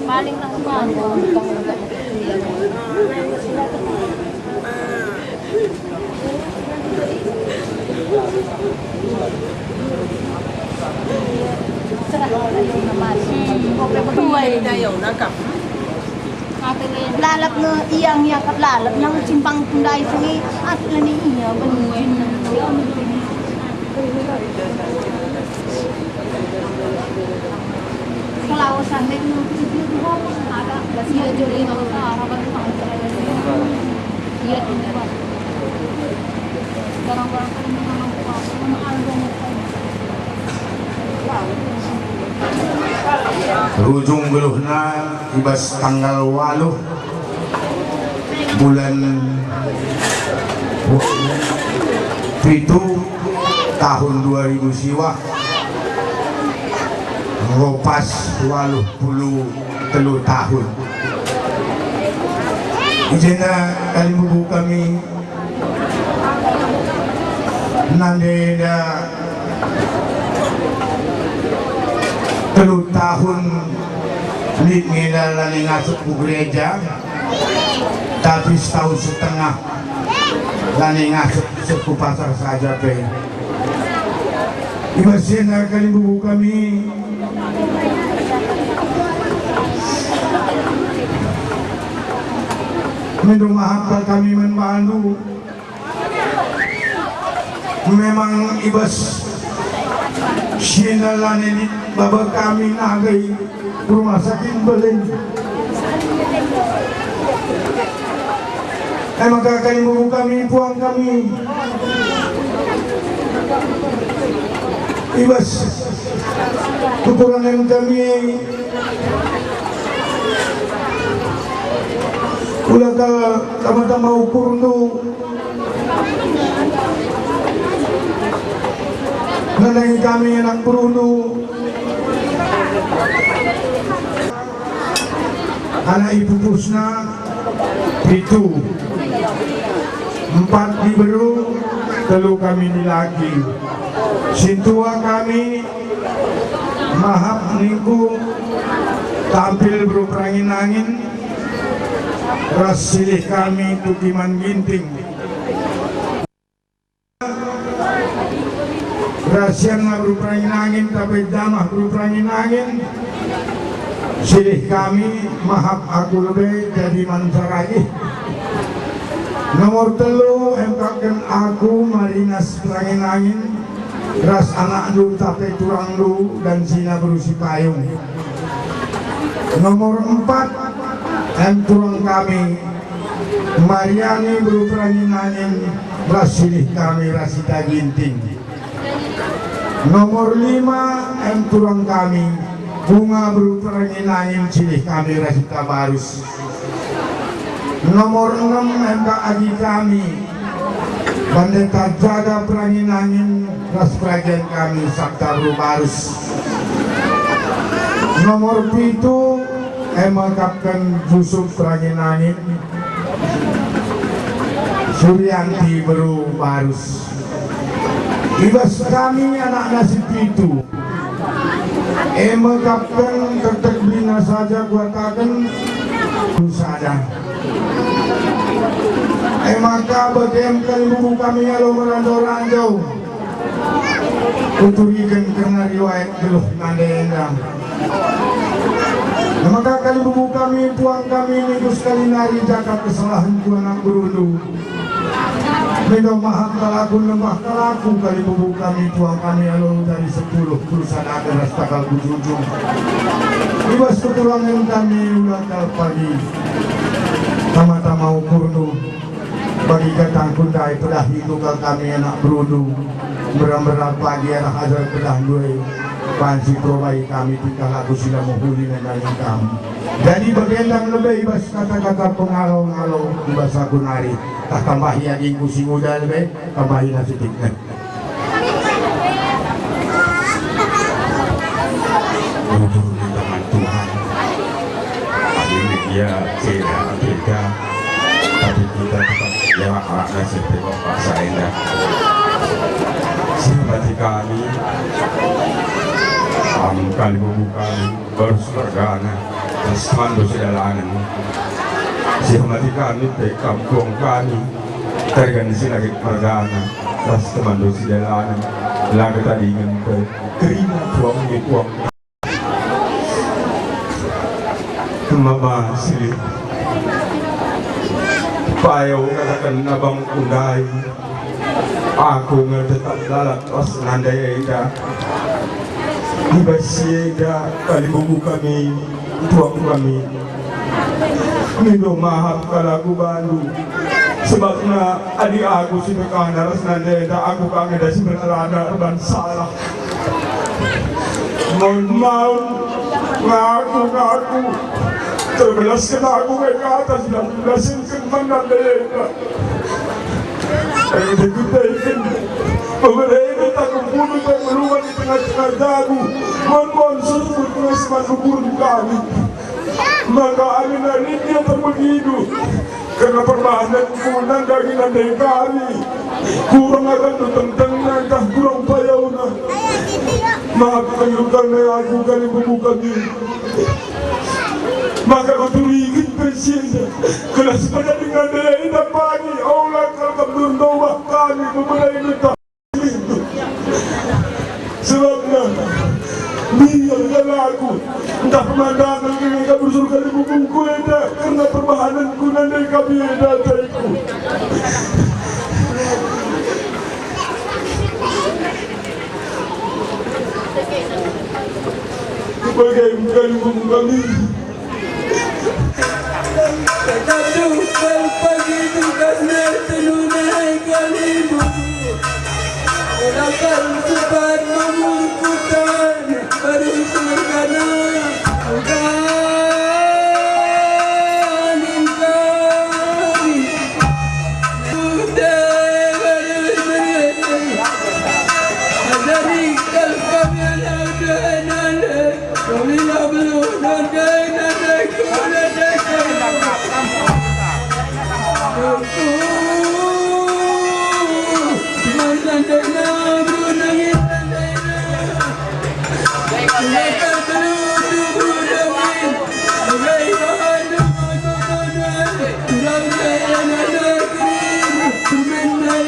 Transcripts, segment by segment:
Paling nakuha ko. Tuway na yun, nakap. Lalap na iyang yakat lalap ng simpang tunday sungi at lani iya banuay na. Kalau sampai nu itu ada dia jadi orang harapan dia tidak barang-barang Rujung geluhna ibas tanggal 8 bulan 7 tahun 2000 siwa ngopas 83 tahun. Ijena kalimubu kami nandeda 3 tahun nila ngasuk ku gereja, tapi setahun setengah lani ngasuk suku pasar saja pe. Ibasin na kalibubu kami. Mendumahapal kami menmalu. Memang ibas sinalan ini baba kami nagay rumah sakit Belen. Makakalimutan kami, puang kami. Ibas kekurangan kami. Ulah tama-tama ukur nu. Nanay kami anak Bruno. Anak ipupus na 7. 4 libro, 3 kami nilagi. Sintua kami mahap ningku tampil berperangin angin. Ras silih kami tukiman ginting. Rasian nga berperangin angin tapi damah berperangin angin. Silih kami mahap aku lebih jadi mansarai. Nomor 3 emkakan aku marinas perangin angin. Ras anak lu tapi turang lu dan sina berusi payung. Nomor 4 turang kami Mariani berperangin angin. Ras silih kami rasita ginting. Nomor 5 turang kami bunga berperangin angin silih kami rasita barus. Nomor 6 MK Agi kami Bandeta jaga perangin angin ras peragian kami Sabta Barus. Nomor 7 Kapten Yusuf perangin angin Suryanti Beru Barus. Ibas kami anak nasib itu Kapten tertegbina saja kuatakan saja. Maka bagem kalibubu kami alo merandau-randau kuturikan karena riwayat geluh nandenda. Maka kalibubu kami tuang kami minggu sekali nari jaga kesalahan ku anak berundu. Medo mahak kalaku lembah kalaku kalibubu kami tuang kami alo dari 10 perusahaan agar rastakal bujujung. Ibas keturangan kami ulakal pagi tama-tama ukurnu bagi katang kundai pedah hidupkan kami anak berundu beram-beram pagi anak hazard pedah duai pansi probai kami tingkah aku sila menghuli nenangin kami. Jadi bagian lebih ibas kata-kata pengalau-ngalau bahasa kunari tak tambahi yang kusi muda lebih tambahi nasi tiknya. Untuk teman Tuhan ini dia tidak beda tapi kita tetap lewat alatnya seperti Bapak Saenda sahabat kami kali bubu kami bersurgana terus mandu sedalanan sahabat kami di kampung kami tergansi lagi margana terus mandu sedalanan lagu tadi ingin terima tuang Mama silih payaw katakan nabang kunday aku nga tetap lalat os nanday ida ibasi ida kalibubu kami tuang kami mindo mahap kalagu bandu sebab na adik aku si mekanas nanday ida aku kang ida si beralada ban salah mau ngaku terbelaskan aku ke atas dan belaskan menandainya. Yang kita ingin pemerintah tak membunuh dan meluat di tengah-tengah dagu mohon suruh tengah semanubur kami. Maka amin dia terbegitu karena perbahanan kemudian dari nandai kami kurang akan tentang nangkah kurang payahuna. Maafkan karena aku kali membuka diri. Maka kuturigin presiden kelas pada dengan daya hidup pagi Allah kalau belum doa kami memulai minta biarkan aku entah pemandangan yang akan bersurga di bubungku eda karena perbahananku dan kami eda taiku. Bagaikan kami Tadukal pagi tugas tunai kalimu Lakal sebat memurkutan harus berkana Uganin kami Udah harus berkata Adari kal kami ala kami lah belum nadai kuladai aku mandai na brunangi mandai na lekat dulu brunangi bagai bahan dukungan ramai ada krim menai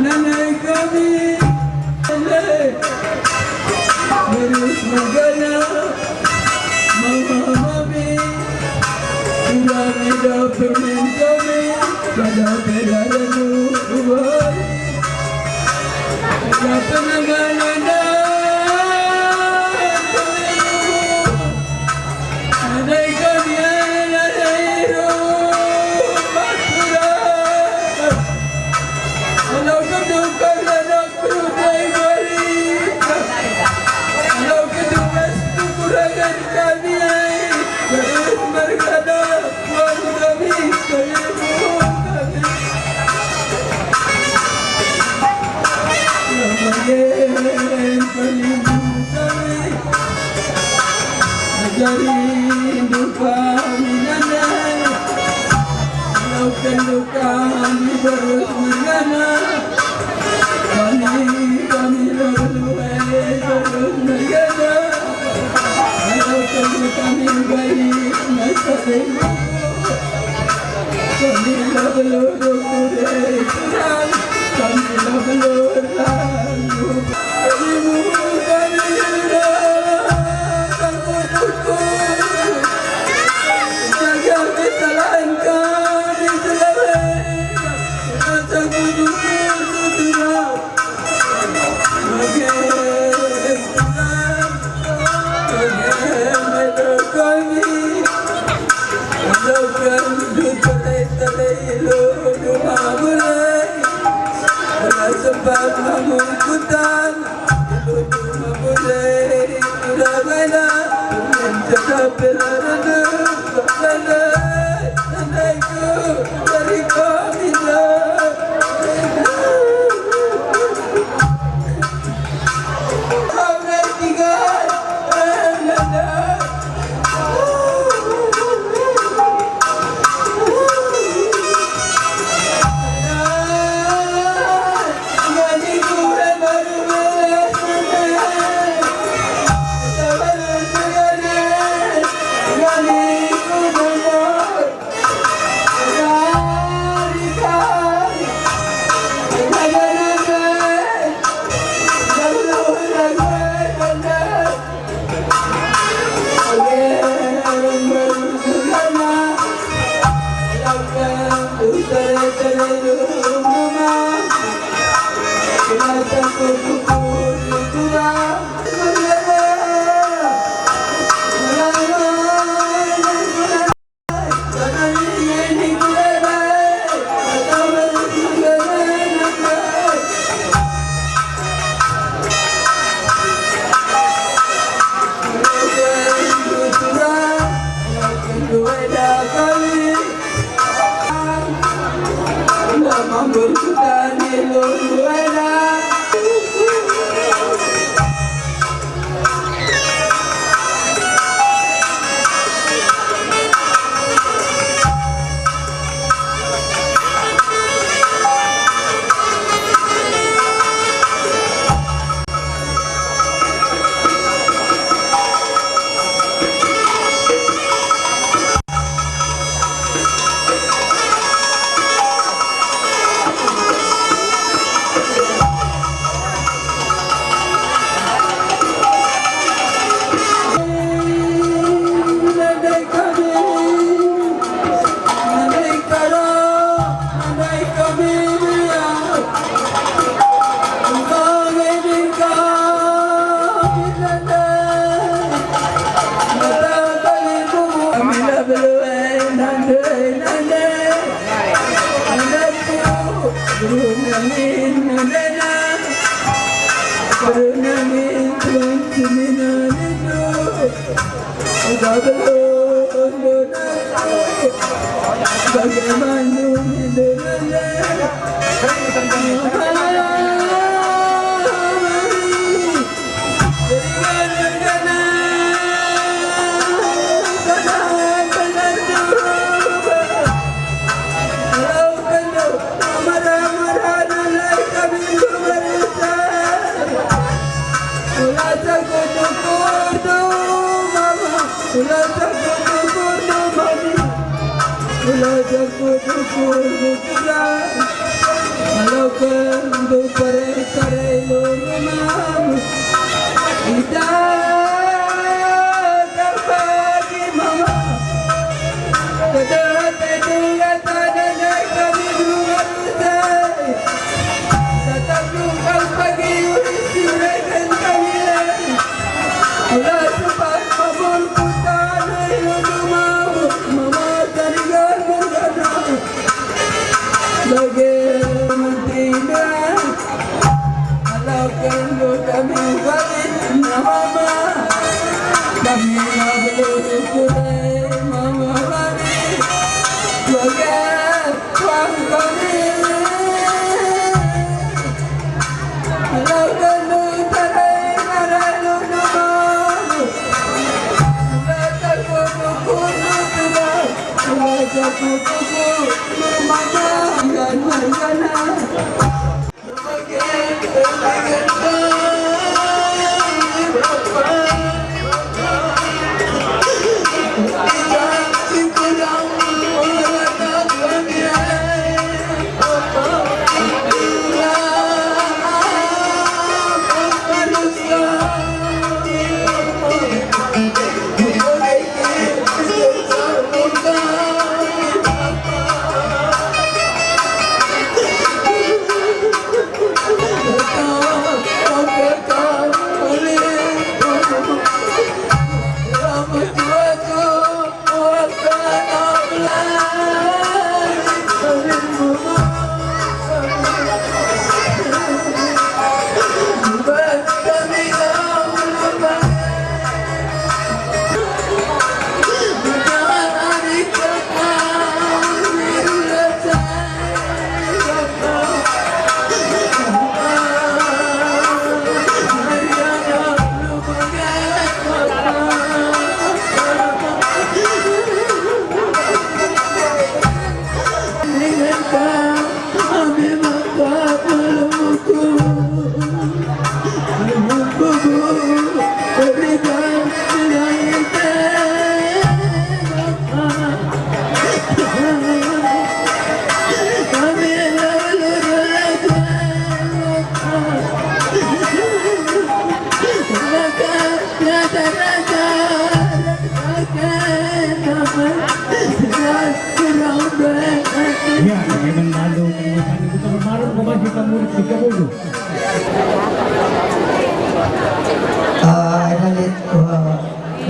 nanai kami terus magana mami sudah ada permen kami pada pedalanu ada penanganan ada kami ada hero kalau kedudukan anak berudai balik kalau kedudukan kekurangan kami terus berkata Tuhan kami penyembuh kami sebagai penyembuh kami ajari hidup kami nenek kalau kedudukan terus bergana kami berluai terus bergana kalau kami baik masa tengok kami belum boleh terang kami belum lalu kami jaga kesalahan kami selama rasa kuduku sebab mengikutan cuma boleh sudah gana menjaga pelana nenekku dari kami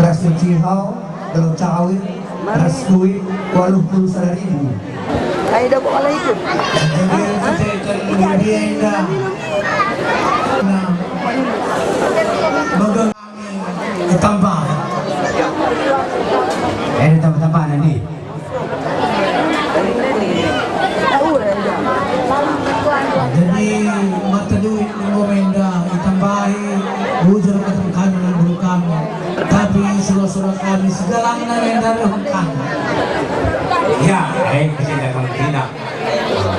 beras cihau, dalam cawit, beras kuih, 80.000. Ay, daw ko alay ko. Bagang ditambah. Ditambah nanti. Jadi mata duit ng gomenda itambahi bujur katungkan ng bulkan tapi surat-surat kami segalang na renda rehungkan Ya, kasi dapat tidak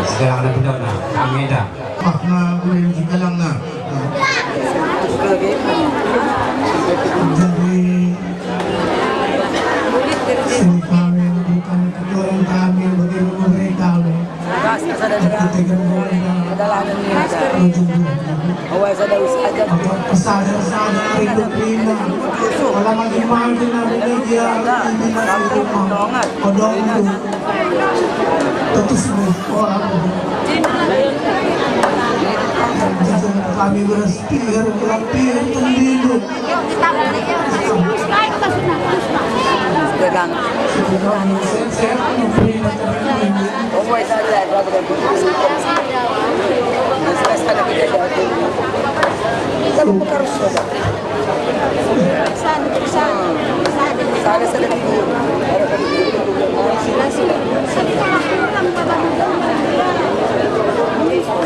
segalang na benar na kami dah Makna boleh segalang na. Jadi sini kami bukan keturun kami bagaimana mereka kami. Kita Awal sa daw sa aja. Sadar-sadar hidup lima. Wala Sama di Martin namin dia hindi na ito odong itu. Tetus mo orang mo. Kami berspir lampir tundido. Dagang. Saya Umuwi sa alay, bago na po. Mas ka na pinagdado. Kalau po karuso ba? Sana sa nagpili. Sila.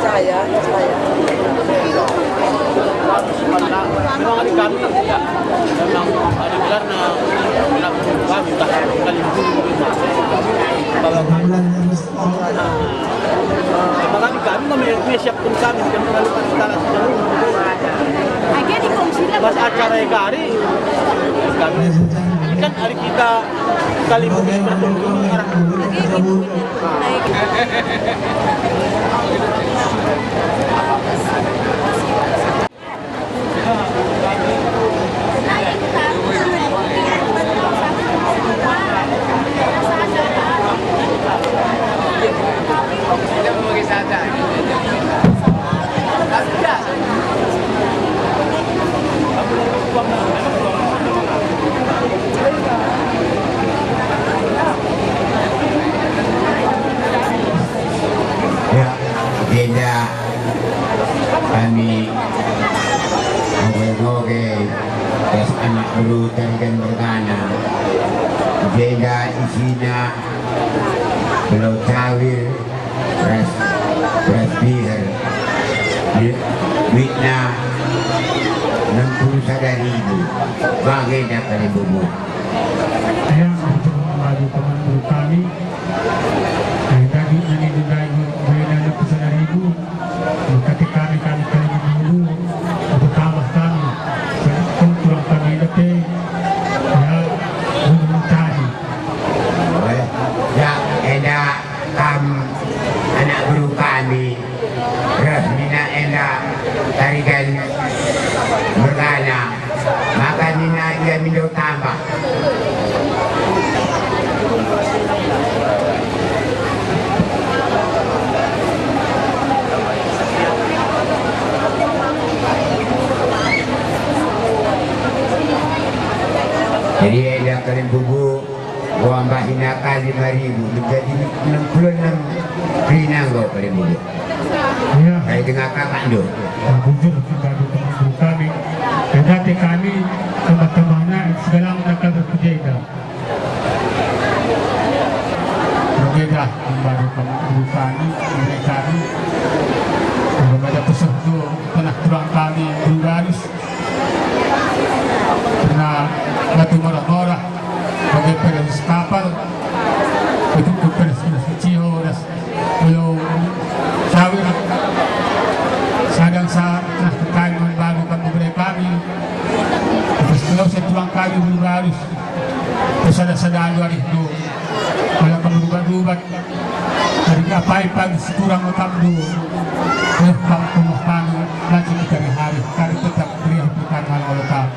Saya. Memang kami ya memang ada gelar na kami tahan kami may siap pun kami kan melakukan instalasi pas acara ekari kami kan hari kita kali ini bertemu mengarah Ya, agenda kami ngobrol-ngobrol terus anak guru tarikan berkana agenda isinya Pulau Cawir beras bir duitnya 61.000 bagai dapat bubuk. Saya untuk mengadu teman guru kami tadi nanti dudai beda 61.000 ketika kami terlebih dahulu untuk tambah kami kurang kami lebih ya untuk mencari Ya, ada anak guru kami resmina enda tarikan berkana maka nina dia minum tambah. Jadi ada kalian bubu buang bahina kali 5.000 menjadi 66 rinanggo kalian bubu. ya Saya dengan kakak do. bujur mengadu teman guru kami dati kami teman-temannya segala nakal berbeda mengadu teman guru kami mereka ada peserta pernah kurang kami Bulgaris pernah batu marah-marah bagi pedas kapal itu pedas Ciho das Pulau Cawir sadang sa kami membarukan beberapa kami terus kalau saya tuang kami Bulgaris terus ada sadang itu kalau kamu rubat-rubat dari kapai pagi kurang utang dulu kamu kami lagi kita hari kami tetap beriak bukan oleh kami.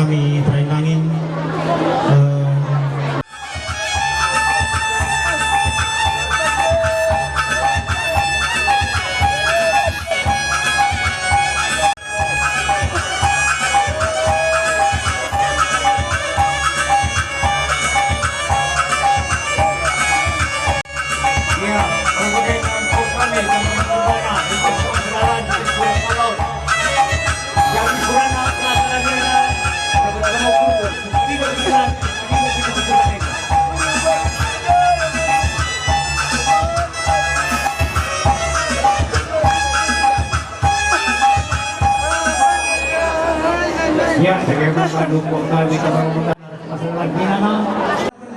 Kami perintangin ya kadukong kami kabarungan masalah ginana.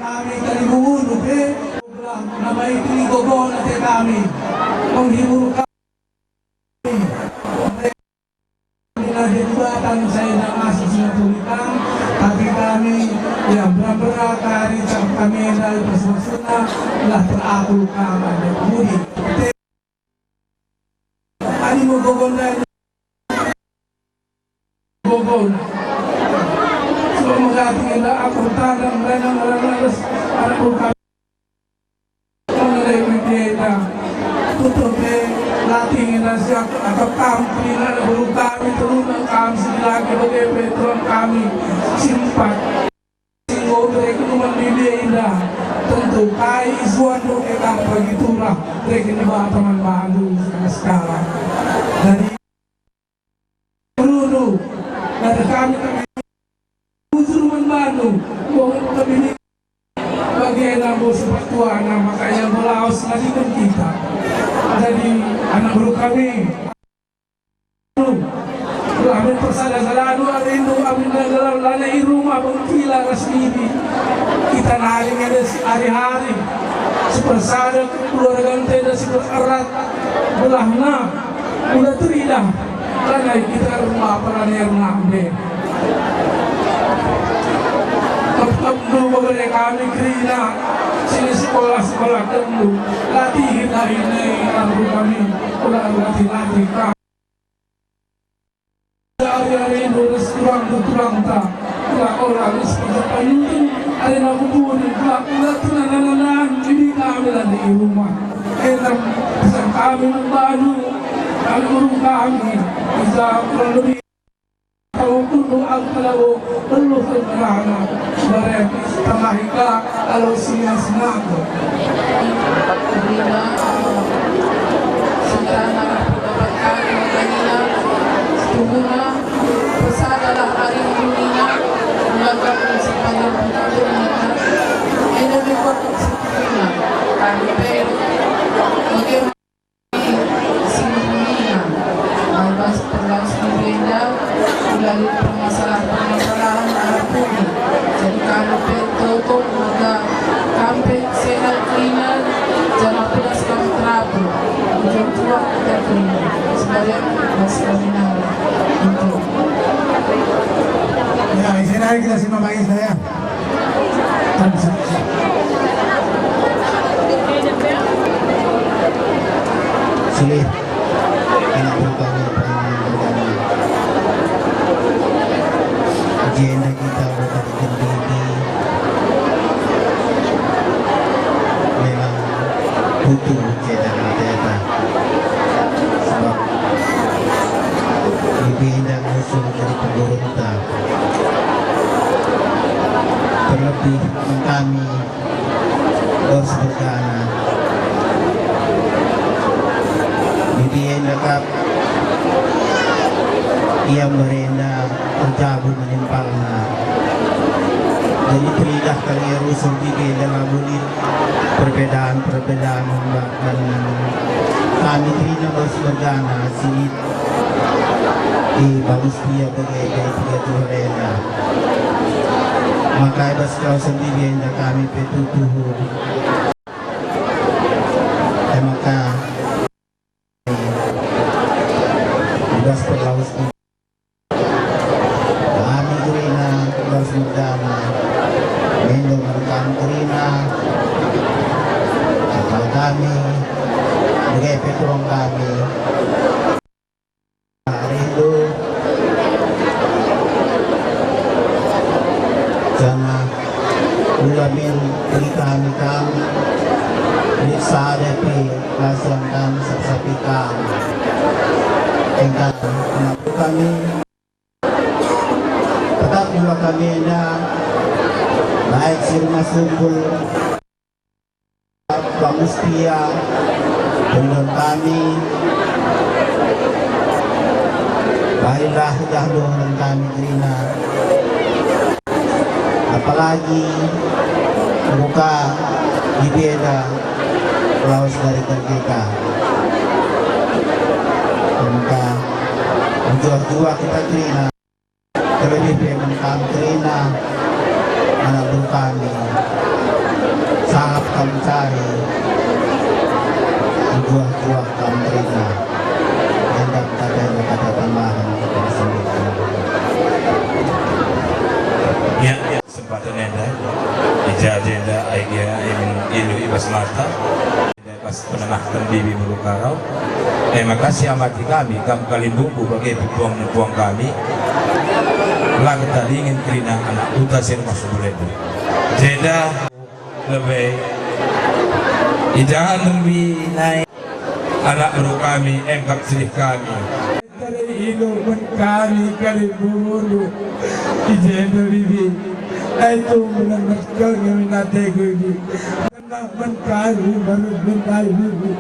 Kami kalibuno ke na may tinigogo na kami. Menghibur kami. Dinahibatan saya na masih sinatulitan. Tapi kami yang beberapa hari kami dari persona telah terakul kami dan budi. Ani mo gogon na gogon. So magating na ako tanang ranang ako kami. Mengenai media tutupe latih na siya atau kami na baru kami turun kami lagi bagai petron kami simpat singgo mereka cuma bibiainda tentu kai isuan do ekang pagitulah mereka ni bawa teman baru sekarang dari dulu dari kami ujuman baru mau kami bagian bos pertua makanya melaos lagi kan kita jadi anak baru kami kami persada-sadadu ada itu kami lana di rumah pengkila resmi kita naring ada hari-hari sepersada keluarga tidak sepererat belahna udah teridah karena kita rumah peranir nambe dulu beberapa kami kerina sini sekolah dulu latih ini lalu kami udah latih kami hari-hari lurus kurang tak orang seperti payung ada nak buat ulah tenan ini kami lagi di rumah enak pesan kami membantu alur kami bisa kurang lebih walaupun doa kalau perlu kerana mereka setengah ika kalau sia-sia Tumuna pesadalah hari dunia melakukan sepanjang dunia ini lebih sempurna kami per bagaimana sempurna albas perlas berbeda melalui permasalahan apapun jadi kami per toto maka kami senat kriminal jangan pedas kami terapu untuk tua kita kriminal sebagai masalah ya, istirahat kita semua bagi saya. Sulit. Anak berkali pertama. Agenda kita berkaitan dengan memang butuh agenda kita. Sebab dipindah musuh dari pemerintah terlebih kami harus bergana dipindah ia merenda terjabut menimpalnya jadi teridah kali rusuh dipindah ngabulit perbedaan-perbedaan dan kami teridah harus bergana sini bagus dia bagai dia turena maka bas kau sendiri yang kami petutuh maka bas perlaus kami turina harus berdana mendo merekam turina kalau kami bagai peturong kami karena ulamin kami ini sadapi lasan kami sasapi kami tingkat kami tetap juga kami ada baik sirma sumpul Pamustia dengan kami baiklah dahulu dengan kami terima apalagi buka di beda laos dari kita maka jua-jua kita terima terlebih mengkantrina anak buru kami sangat kami cari buah-buah kantrina hendak kata tambahan kepada sendiri. Ya, kesempatan anda ijazah idea ilu ibas mata pas menenahkan bibi melukarau. Terima kasih amati kami kalian buku bagi petuang kami. Lang tadi ingin kerina anak uta sir masuk boleh. Jeda lebih ijahan lebih naik anak bro kami engkap sirih kami. Dari ilu kami kalian buru ijazah bibi. Itu menemukan kami nanti ini. Mencari baru mencari ibu,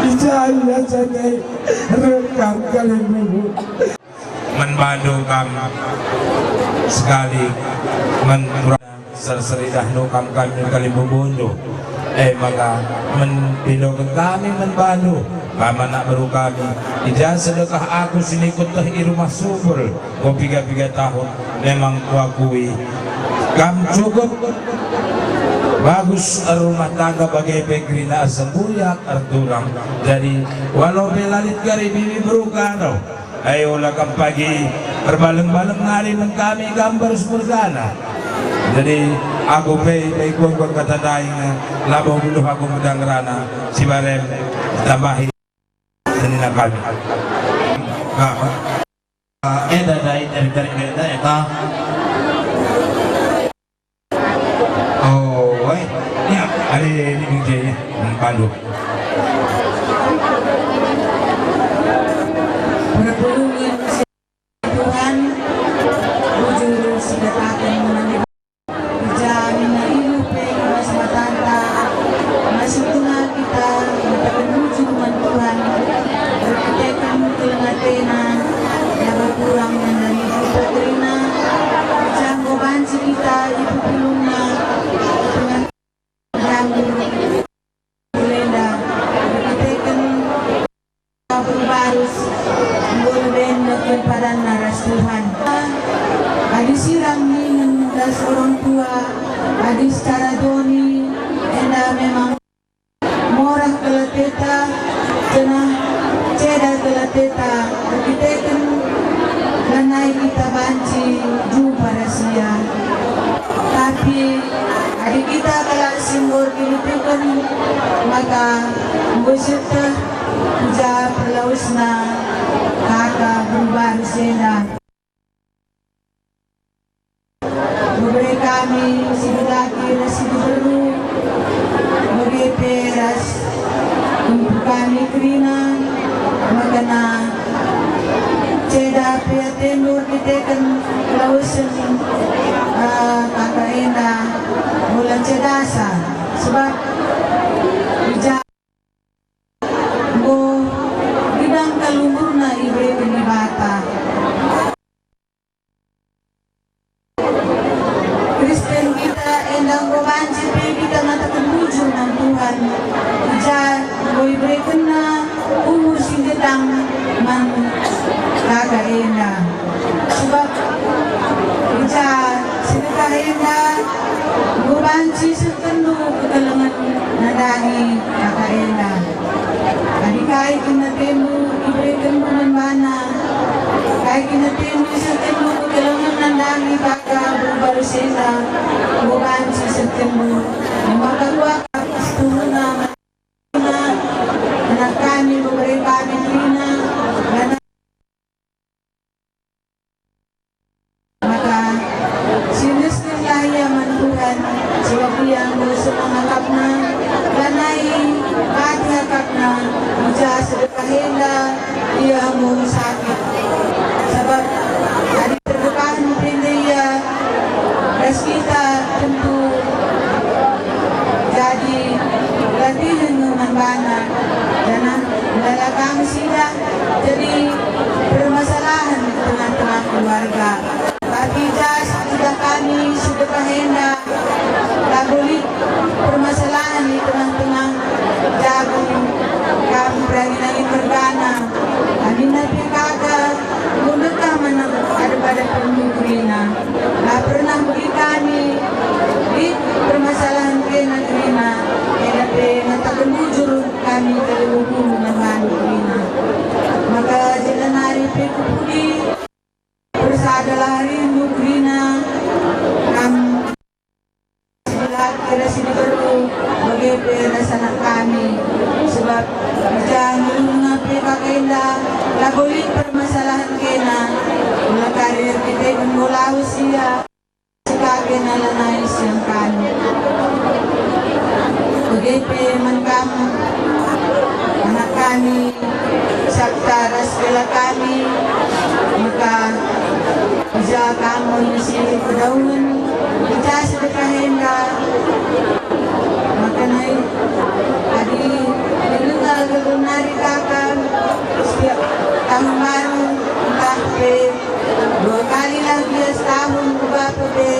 dicari saja rekam kali ibu. Menbantu kami sekali, serseridah nukam kami kali bubundo. Maka menpilihkan kami membantu. Kami nak baru kami. Ijazah sedekah aku sini kutah di rumah subur. Kau 3 tahun memang kuakui. Kami cukup. Bagus rumah tangga bagi pegrina sembuyak arturang. Jadi walau belalit kari bibi berukano. Ayolah kam pagi berbaleng-baleng nari nang kami gambar surgana. Jadi aku pay kuang kata daing labau dulu aku medang rana si barem tambahi senina kami. Eda dari eda eta. Ada ini bingkainya, pandu. Berpulungin Tuhan, wujud sedekahkan menangi berjamin ilu mas matanta masih tengah kita matakan wujud Tuhan berkitekan kelengatena yang berkurang dari kita terina janggo banci kita ibu pulungna dengan Belenda berkitekan berbarus boleh kepada naras Tuhan. Adi siram ni das orang tua, adi secara doni, enda memang morah keleteta, cenah ceda keleteta, berkitekan lanai kita banci jumpa rahasia. Tapi adik kita kalau simbol dilupakan maka beserta puja perlausna kakak berubah sena memberi kami sidulaki nasi baru bagi peras untuk kami kerina makana ceda pia tendur ditekan perlausan kakak enda bulan cedasa sebab bijak go bidang kalumurna ibe penibata Kristen kita endang go banci pe kita matakan wujud ng Tuhan bijak go ibe kena umur singetang man kakak enda sebab bijak sedekah enda gubanci sepenuh ketelengan nadani kakak enda adikai kinatemu ibrekan bulan mana kai kinatemu sepenuh ketelengan nadani kakak berbaru senda gubanci sepenuh maka gua setuhuna anak kami memberi kami trina maka sinislah ya Tuhan sebab yang musuh menganggapnya lanai hati-hakapnya uja sedekah henda ia mau sakit sebab hari terdepan pindah res kita tentu jadi latihan membana dan dalam sidang jadi permasalahan di tengah-tengah keluarga. Tapi sudah kami sedekah henda lagulik permasalahan di tengah-tengah jagung kami berani lagi bergana kami nabi kakak guna mana ada pada harapan Grina. Na pernah bagi kami di permasalahan kena Grina. Enape natakanujur kami kalimuhulu naman Grina. Maka jalan hari pekupudi persadalah rindu Grina. Kira sini baru bagi perasaan anak kami sebab jangan mengapi kakenda lagulik permasalahan kena mula karir kita mengulau siya sikake na lanay siyang kami bagi man kami anak kami saktaras kila kami maka bisa kamu isi kedaungan kita sedekahenda maka naik adi dengar gelunari kakak setiap tahun baru entah pe 2 kali lagi setahun berapa pe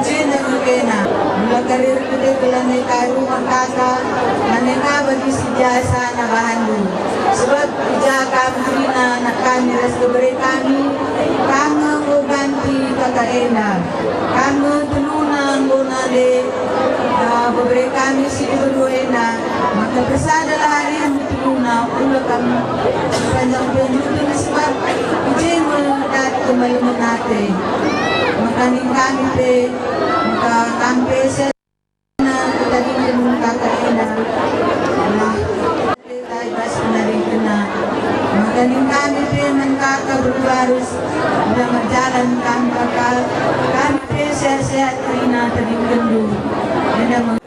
ujian dan kena mula karir kita kelanai karu kakak maneka bagi sejasa na bahandu sebab jaga Grina nak kami ras keberi kami kamu ganti kakak enak kamu tulungan guna de beri kami si berdua enak maka bersadalah hari yang tulungan ulah kami sepanjang penjuta sebab ujian mendat kembali menate maka ni kami pe maka kampe sana kita diminum kakak enak bas menarik kena maka ni kami pe kakak berbarus sudah berjalan kami pe sehat-sehat Grina tadi kendu dan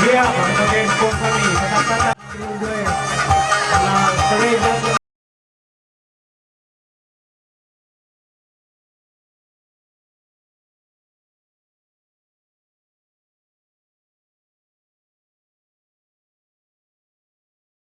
Iya, untuk info kami, tetap